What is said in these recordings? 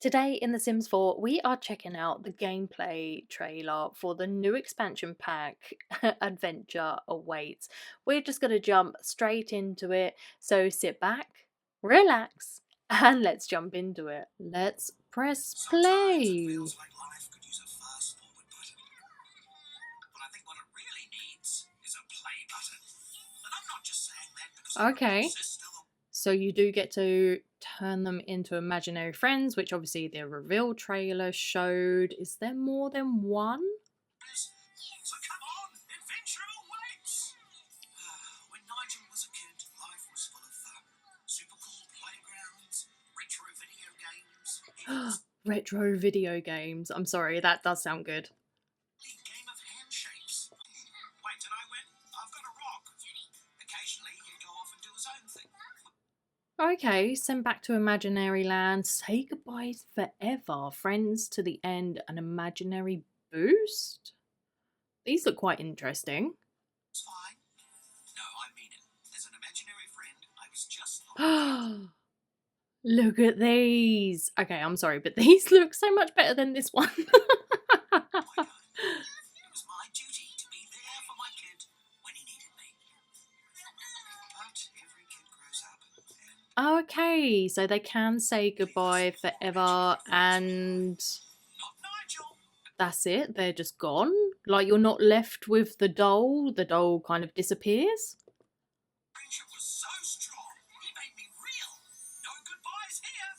Today in The Sims 4, we are checking out the gameplay trailer for the new expansion pack, Adventure Awaits. We're just going to jump straight into it, so sit back, relax, and let's jump into it. Let's press Sometimes it play. feels like life could use a fast forward button. But I think what it really needs is a play button. And I'm not just saying that because I'm a big Okay, sister. so you do get to turn them into imaginary friends, which obviously the reveal trailer showed. Is there more than one? So come on, adventure awaits! When Nigel was a kid, life was full of fun. Super cool playgrounds, retro video games, Retro video games. I'm sorry, that does sound good. game of handshakes. Wait, did I win? I've got a rock. Occasionally he'd go off and do his own thing. Okay, send back to imaginary land. Say goodbye forever. Friends to the end. An imaginary boost? These look quite interesting. It's fine. No, I mean it. As an imaginary friend, I was just like Look at these. Okay, I'm sorry, but these look so much better than this one. It was my duty to be there for my kid when he needed me. But every kid grows up and Okay, so they can say goodbye forever and not Nigel. that's it. They're just gone. Like you're not left with the doll. The doll kind of disappears. Friendship was so strong. He made me real. No goodbyes here.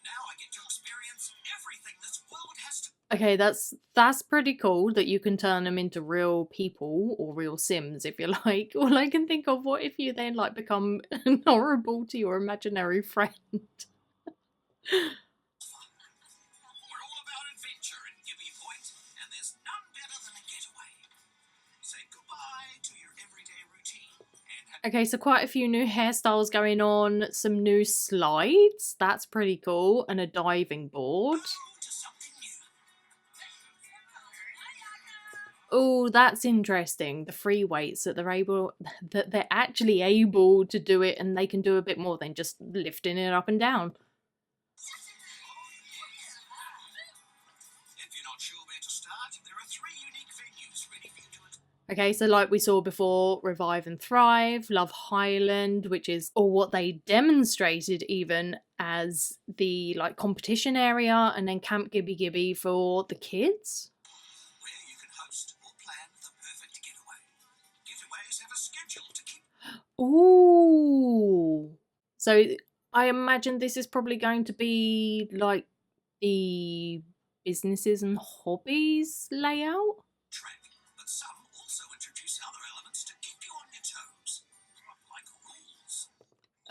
Now I get to experience everything this world has to. Okay, that's pretty cool that you can turn them into real people or real Sims if you like. All I can think of, what if you then like become horrible to your imaginary friend? We're all about adventure in Gibby Point, and there's none better than a getaway. Say goodbye to your everyday routine and Okay, so quite a few new hairstyles going on, some new slides, that's pretty cool, and a diving board. go to something new. Oh, that's interesting. The free weights that they're actually able to do it, and they can do a bit more than just lifting it up and down. If you're not sure where to start, there are 3 unique venues ready for you to explore. Okay, so like we saw before, Revive and Thrive, Love Highland, which is, or what they demonstrated even as the like competition area, and then Camp Gibby Gibby for the kids. Where you can host or plan the perfect getaway. Getaways have a schedule to keep. Ooh. So I imagine this is probably going to be like the businesses and hobbies layout. Track, but some also introduce other elements to keep you on your toes, like rules.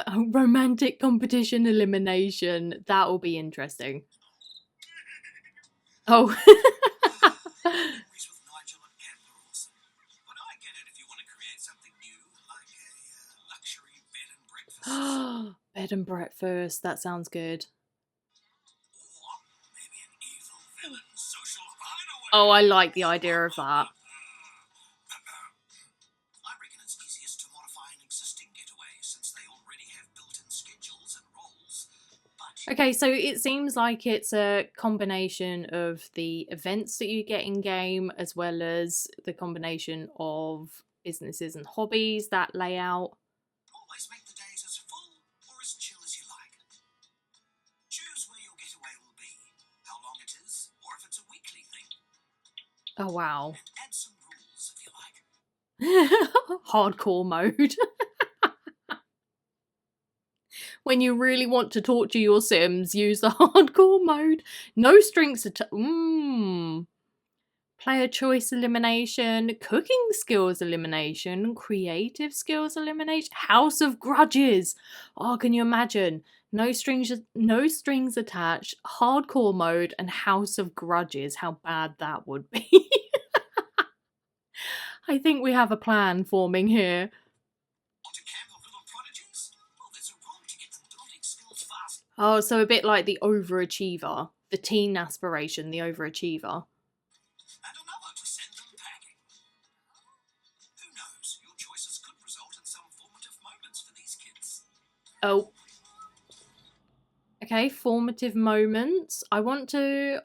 A romantic competition elimination. That will be interesting. Oh. Memories with Nigel and Camp are awesome, but I get it if you want to create something new, like a luxury bed and breakfast, Bed and breakfast. That sounds good. or maybe an evil villain social hideaway. Oh, I like the idea of that. I reckon it's easiest to modify an existing getaway since they already have built-in schedules and roles. But Okay, so it seems like it's a combination of the events that you get in game as well as the combination of businesses and hobbies, that layout. always make the days as full or as chill as you like. Choose where your getaway will be, how long it is, or if it's a weekly thing, Oh, wow. and add some rules if you like. Hardcore mode. When you really want to torture your Sims, use the hardcore mode. No strings attached. Player choice elimination, cooking skills elimination, creative skills elimination, House of Grudges. Oh, can you imagine? No strings attached, hardcore mode, and House of Grudges. How bad that would be. I think we have a plan forming here. Want to camp of little prodigies? Well, there's a rule to get them building skills fast. Oh, so a bit like the overachiever, the teen aspiration, the overachiever. And another to send them packing. Who knows? Your choices could result in some formative moments for these kids. Oh. Okay, formative moments. I want a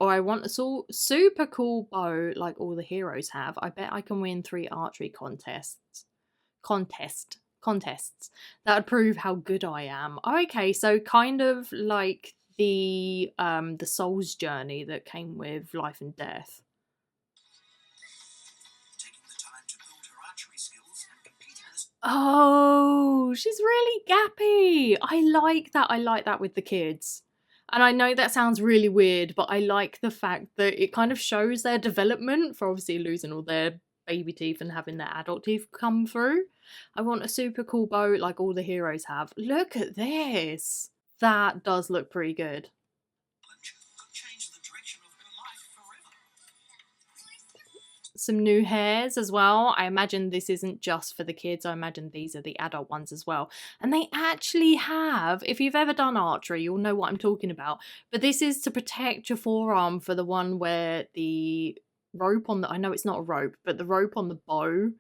super cool bow like all the heroes have. I bet I can win 3 archery contests. That would prove how good I am. Okay, so kind of like the soul's journey that came with life and death. Taking the time to build her archery skills and competing this. Oh, she's really gappy. I like that. I like that with the kids. And I know that sounds really weird, but I like the fact that it kind of shows their development for obviously losing all their baby teeth and having their adult teeth come through. I want a super cool boat like all the heroes have. Look at this. That does look pretty good. Could change the direction of her life forever. Some new hairs as well. I imagine this isn't just for the kids. I imagine these are the adult ones as well. And they actually have, if you've ever done archery, you'll know what I'm talking about. But this is to protect your forearm for the one where the rope on the, I know it's not a rope, but the rope on the bow,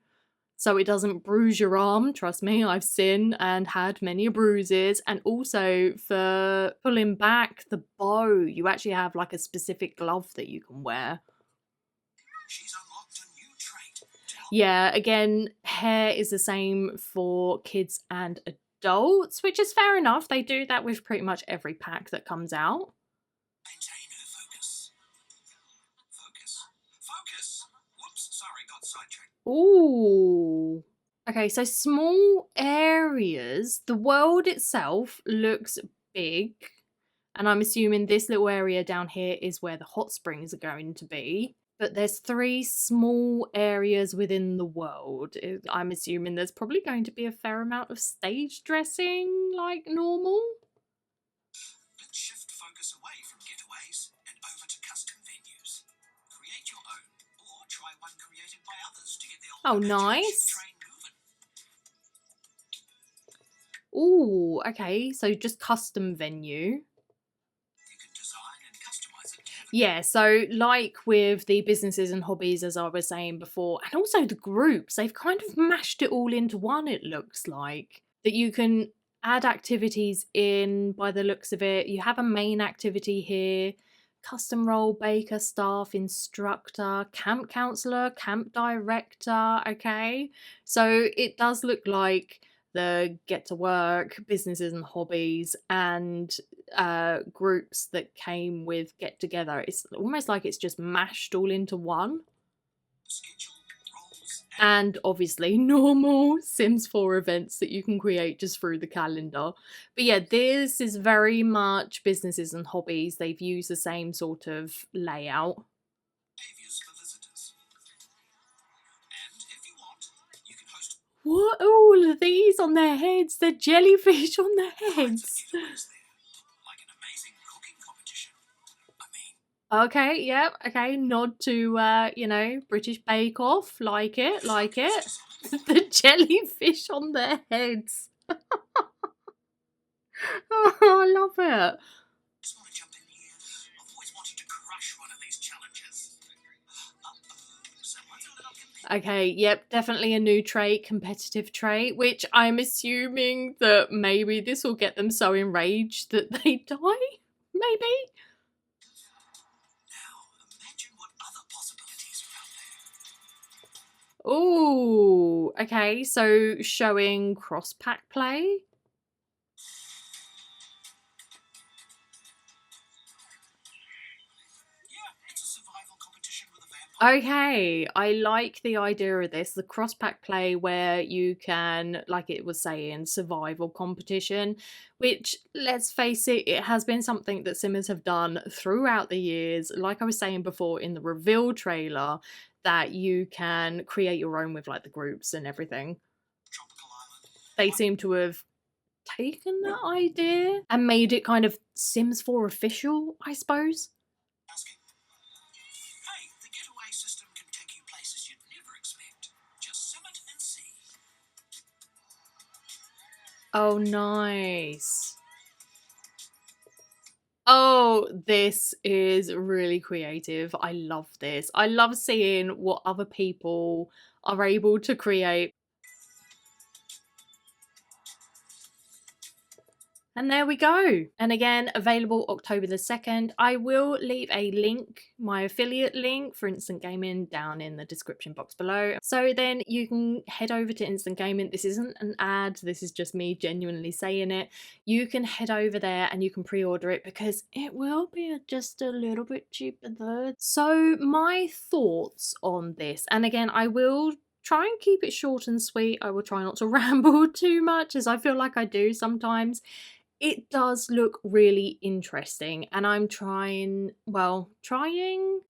so it doesn't bruise your arm. Trust me, I've seen and had many bruises. And also for pulling back the bow, you actually have like a specific glove that you can wear. She's unlocked a new trait. Yeah, again, hair is the same for kids and adults, which is fair enough. They do that with pretty much every pack that comes out. Maintain her focus. Focus. Whoops, sorry, got sidetracked. Ooh. Okay, so small areas. The world itself looks big. And I'm assuming this little area down here is where the hot springs are going to be. But there's 3 small areas within the world. I'm assuming there's probably going to be a fair amount of stage dressing like normal. Let's shift focus away from getaways and over to custom venues. Create your own, or try one created by others to get the old Oh, imagination nice. train moving. Ooh, okay, so just custom venue. You can design and customize it. Yeah, so like with the businesses and hobbies, as I was saying before, and also the groups, they've kind of mashed it all into one, it looks like. That you can add activities in by the looks of it. You have a main activity here, custom role, baker, staff, instructor, camp counselor, camp director, okay? So it does look like the get to work, businesses and hobbies, and groups that came with get together. It's almost like it's just mashed all into one. Schedule, roles, And obviously normal Sims 4 events that you can create just through the calendar. But yeah, this is very much businesses and hobbies. They've used the same sort of layout. behaviors for visitors. And if you want, you can host What are all of these on their heads? They're jellyfish on their kinds of heads. getaways there, like an amazing cooking competition. I mean, Okay, yep, okay. Nod to British Bake Off. Like it, like it. The jellyfish on their heads. Oh, I love it. just want to jump in here. I've always wanted to crush one of these challenges. Someone's a little competitive. Okay, yep, definitely a new trait, competitive trait, which I'm assuming that maybe this will get them so enraged that they die? Maybe? Now, imagine what other possibilities are out there. Ooh, okay, so showing cross-pack play? Yeah, it's a survival competition with a vampire. Okay, I like the idea of this, the cross-pack play where you can, like it was saying, survival competition, which, let's face it, it has been something that Simmers have done throughout the years. Like I was saying before in the reveal trailer, that you can create your own with like the groups and everything. Tropical island. They seem to have taken that idea and made it kind of Sims 4 official, I suppose. Asking. Hey, the getaway system can take you places you'd never expect. Just sim it and see. Oh, nice. Oh, this is really creative. I love this. I love seeing what other people are able to create. And there we go. And again, available October the 2nd. I will leave a link, my affiliate link for Instant Gaming, down in the description box below. So then you can head over to Instant Gaming. This isn't an ad, this is just me genuinely saying it. You can head over there and you can pre-order it because it will be just a little bit cheaper though. So my thoughts on this, and again, I will try and keep it short and sweet. I will try not to ramble too much, as I feel like I do sometimes. It does look really interesting, and I'm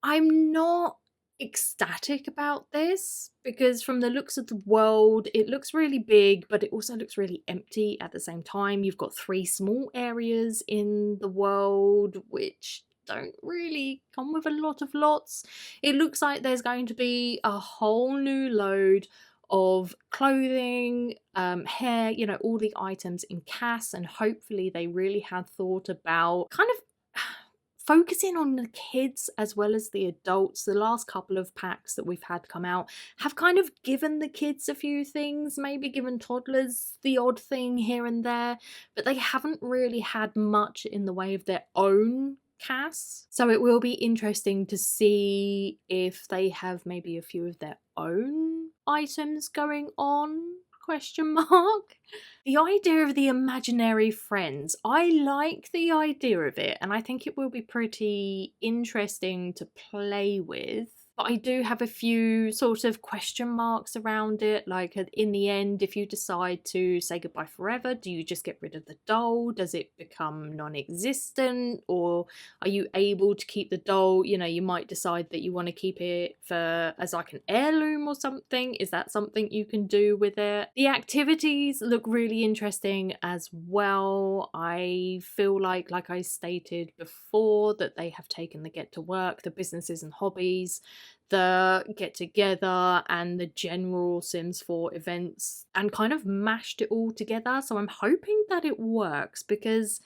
I'm not ecstatic about this because from the looks of the world, it looks really big, but it also looks really empty at the same time. You've got 3 small areas in the world, which don't really come with a lot of lots. It looks like there's going to be a whole new load of clothing, hair, you know, all the items in CAS, and hopefully they really have thought about kind of focusing on the kids as well as the adults. The last couple of packs that we've had come out have kind of given the kids a few things, maybe given toddlers the odd thing here and there, but they haven't really had much in the way of their own CAS. So it will be interesting to see if they have maybe a few of their own items going on, question mark. The idea of the imaginary friends, I like the idea of it, and I think it will be pretty interesting to play with. But I do have a few sort of question marks around it, like in the end, if you decide to say goodbye forever, do you just get rid of the doll? Does it become non-existent? Or are you able to keep the doll? You know, you might decide that you want to keep it for as like an heirloom or something. Is that something you can do with it? The activities look really interesting as well. I feel like I stated before, that they have taken the get to work, the businesses and hobbies, the get together, and the general Sims 4 events, and kind of mashed it all together. So I'm hoping that it works, because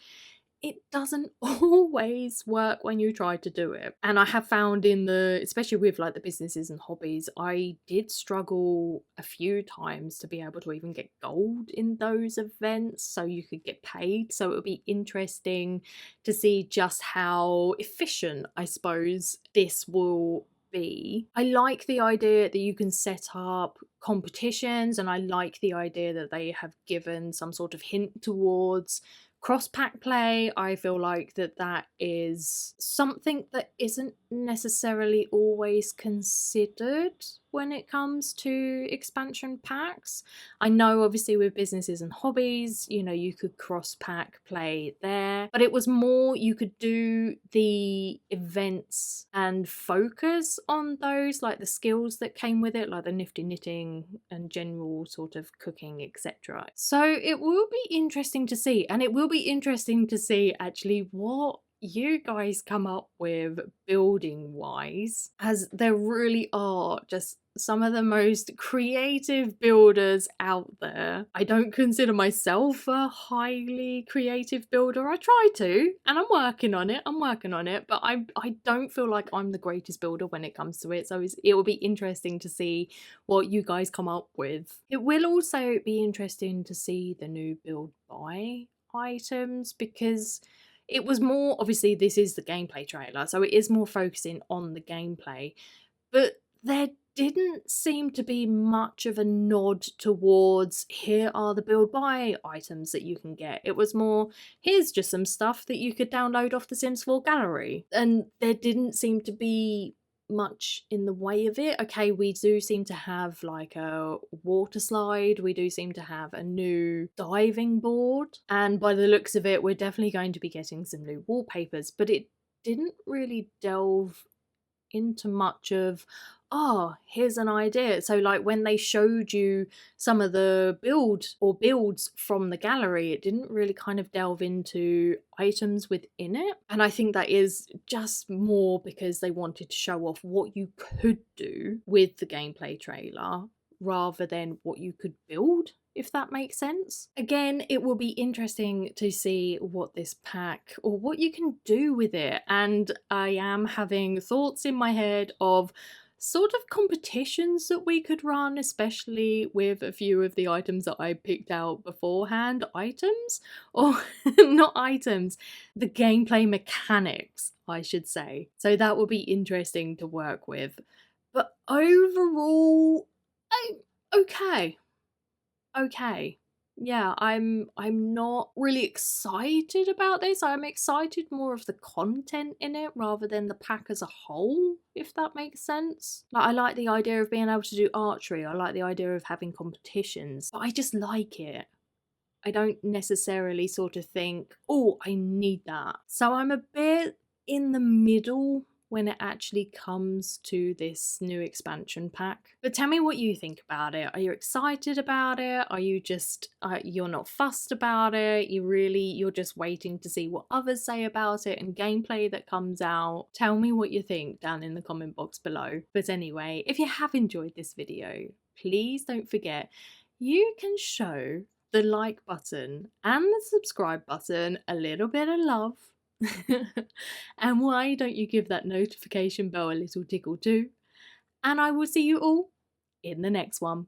it doesn't always work when you try to do it. And I have found especially with like the businesses and hobbies, I did struggle a few times to be able to even get gold in those events so you could get paid. So it would be interesting to see just how efficient, I suppose, this will be. I like the idea that you can set up competitions, and I like the idea that they have given some sort of hint towards cross-pack play. I feel like that is something that isn't necessarily always considered when it comes to expansion packs. I know obviously with businesses and hobbies, you know, you could cross-pack play there, but it was more you could do the events and focus on those, like the skills that came with it, like the nifty knitting and general sort of cooking, etc. So it will be interesting to see, and it will be interesting to see actually what you guys come up with building wise, as there really are just some of the most creative builders out there. I don't consider myself a highly creative builder. I try to, and I'm working on it, but I don't feel like I'm the greatest builder when it comes to it. So it will be interesting to see what you guys come up with. It will also be interesting to see the new build buy items, because it was more, obviously this is the gameplay trailer, so it is more focusing on the gameplay, but there didn't seem to be much of a nod towards here are the build buy items that you can get. It was more, here's just some stuff that you could download off the Sims 4 gallery, and there didn't seem to be much in the way of it. Okay, we do seem to have like a water slide, we do seem to have a new diving board, and by the looks of it we're definitely going to be getting some new wallpapers, but it didn't really delve into much of, oh, here's an idea. So like when they showed you some of the builds from the gallery, it didn't really kind of delve into items within it. And I think that is just more because they wanted to show off what you could do with the gameplay trailer rather than what you could build, if that makes sense. Again, it will be interesting to see what this pack, or what you can do with it, and I am having thoughts in my head of sort of competitions that we could run, especially with a few of the items that I picked out beforehand. Items? Or not items, the gameplay mechanics, I should say. So that would be interesting to work with. But overall, I okay. Okay. Yeah, I'm not really excited about this. I'm excited more of the content in it rather than the pack as a whole, if that makes sense. Like, I like the idea of being able to do archery. I like the idea of having competitions, but I just like it. I don't necessarily sort of think, oh, I need that. So I'm a bit in the middle when it actually comes to this new expansion pack. But tell me what you think about it. Are you excited about it? Are you just, you're not fussed about it? You're just waiting to see what others say about it and gameplay that comes out? Tell me what you think down in the comment box below. But anyway, if you have enjoyed this video, please don't forget you can show the like button and the subscribe button a little bit of love. And why don't you give that notification bell a little tickle too? And I will see you all in the next one.